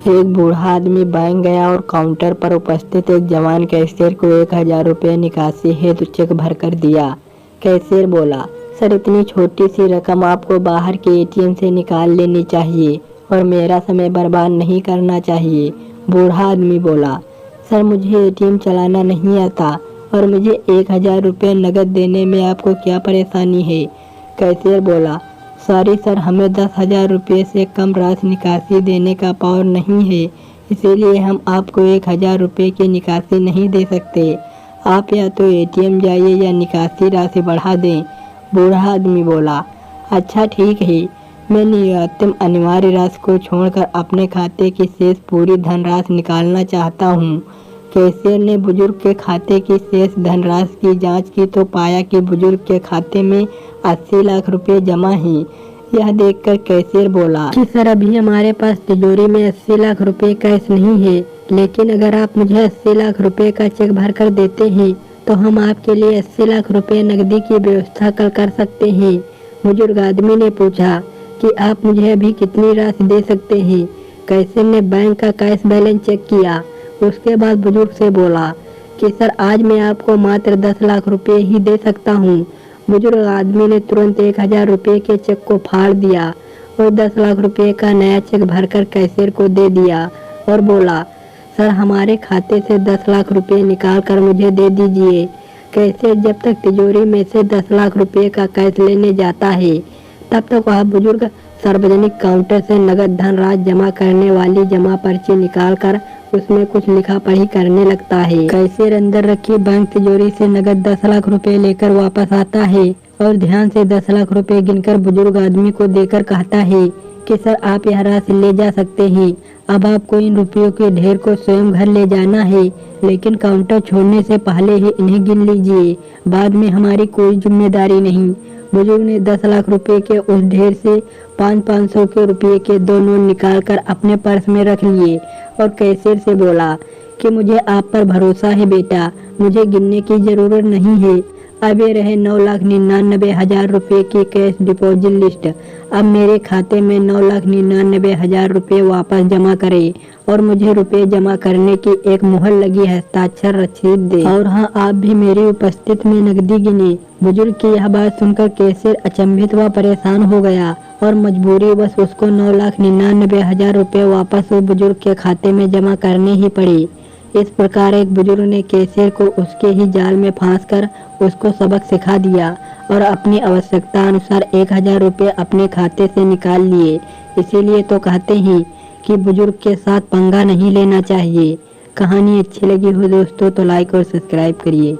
एक बूढ़ा आदमी बैंक गया और काउंटर पर उपस्थित एक जवान कैशियर को 1000 रुपये निकासी हेतु चेक भरकर दिया। कैशियर बोला, सर इतनी छोटी सी रकम आपको बाहर के एटीएम से निकाल लेनी चाहिए और मेरा समय बर्बाद नहीं करना चाहिए। बूढ़ा आदमी बोला, सर मुझे एटीएम चलाना नहीं आता और मुझे 1000 रुपये नकद देने में आपको क्या परेशानी है। कैशियर बोला, सॉरी सर, हमें 10,000 रुपये से कम राशि निकासी देने का पावर नहीं है, इसीलिए हम आपको 1000 रुपये की निकासी नहीं दे सकते। आप या तो एटीएम जाइए या निकासी राशि बढ़ा दें। बूढ़ा आदमी बोला, अच्छा ठीक है, मैं न्यूनतम अनिवार्य राशि को छोड़कर अपने खाते की शेष पूरी धनराशि निकालना चाहता हूँ। कैशियर ने बुजुर्ग के खाते की शेष धनराशि की जांच की तो पाया कि बुजुर्ग के खाते में 80 लाख रुपए जमा हैं। यह देखकर कैशियर बोला कि सर अभी हमारे पास तिजोरी में 80 लाख रुपए कैश नहीं है, लेकिन अगर आप मुझे 80 लाख रुपए का चेक भर कर देते हैं तो हम आपके लिए 80 लाख रुपए नकदी की व्यवस्था कल कर सकते हैं। बुजुर्ग आदमी ने पूछा कि आप मुझे अभी कितनी राशि दे सकते हैं। कैशियर ने बैंक का कैश बैलेंस चेक किया। उसके बाद बुजुर्ग से बोला कि सर आज मैं आपको मात्र 10 लाख रुपए ही दे सकता हूँ। बुजुर्ग आदमी ने तुरंत 1000 रुपये के चेक को फाड़ दिया और 10 लाख रुपए का नया चेक भरकर कैशियर को दे दिया और बोला, सर हमारे खाते से 10 लाख रुपए निकाल कर मुझे दे दीजिए। कैशियर जब तक तिजोरी में से 10 लाख रुपए का कैश लेने जाता है तब तक वह बुजुर्ग सार्वजनिक काउंटर से नगद धनराशि जमा करने वाली जमा पर्ची निकाल कर उसमें कुछ लिखा पढ़ी करने लगता है। कैशियर अंदर रखी बैंक तिजोरी से नगद 10 लाख रुपए लेकर वापस आता है और ध्यान से 10 लाख रुपए गिनकर बुजुर्ग आदमी को देकर कहता है कि सर आप यह राशि ले जा सकते हैं। अब आपको इन रुपयों के ढेर को स्वयं घर ले जाना है, लेकिन काउंटर छोड़ने से पहले ही इन्हें गिन लीजिए, बाद में हमारी कोई जिम्मेदारी नहीं। बुजुर्ग ने 10 लाख रुपए के उस ढेर से 500 के रुपये के 2 नोट निकाल कर अपने पर्स में रख लिए और कैशियर से बोला कि मुझे आप पर भरोसा है बेटा, मुझे गिनने की जरूरत नहीं है। अब ये रहे 9,99,000 रुपये की कैश डिपॉजिट लिस्ट। अब मेरे खाते में 9,99,000 रुपये वापस जमा करें और मुझे रुपये जमा करने की एक मुहर लगी हस्ताक्षर रसीद दे। और हाँ, आप भी मेरी उपस्थिति में नकदी गिने। बुजुर्ग की यह बात सुनकर कैशियर अचंभित व परेशान हो गया और मजबूरी बस उसको 9,99,000 रुपये वापस उस बुजुर्ग के खाते में जमा करने ही पड़े। इस प्रकार एक बुजुर्ग ने कैशियर को उसके ही जाल में फांसकर उसको सबक सिखा दिया और अपनी आवश्यकता अनुसार 1000 रुपये अपने खाते से निकाल लिए। इसीलिए तो कहते हैं कि बुजुर्ग के साथ पंगा नहीं लेना चाहिए। कहानी अच्छी लगी हो दोस्तों तो लाइक और सब्सक्राइब करिए।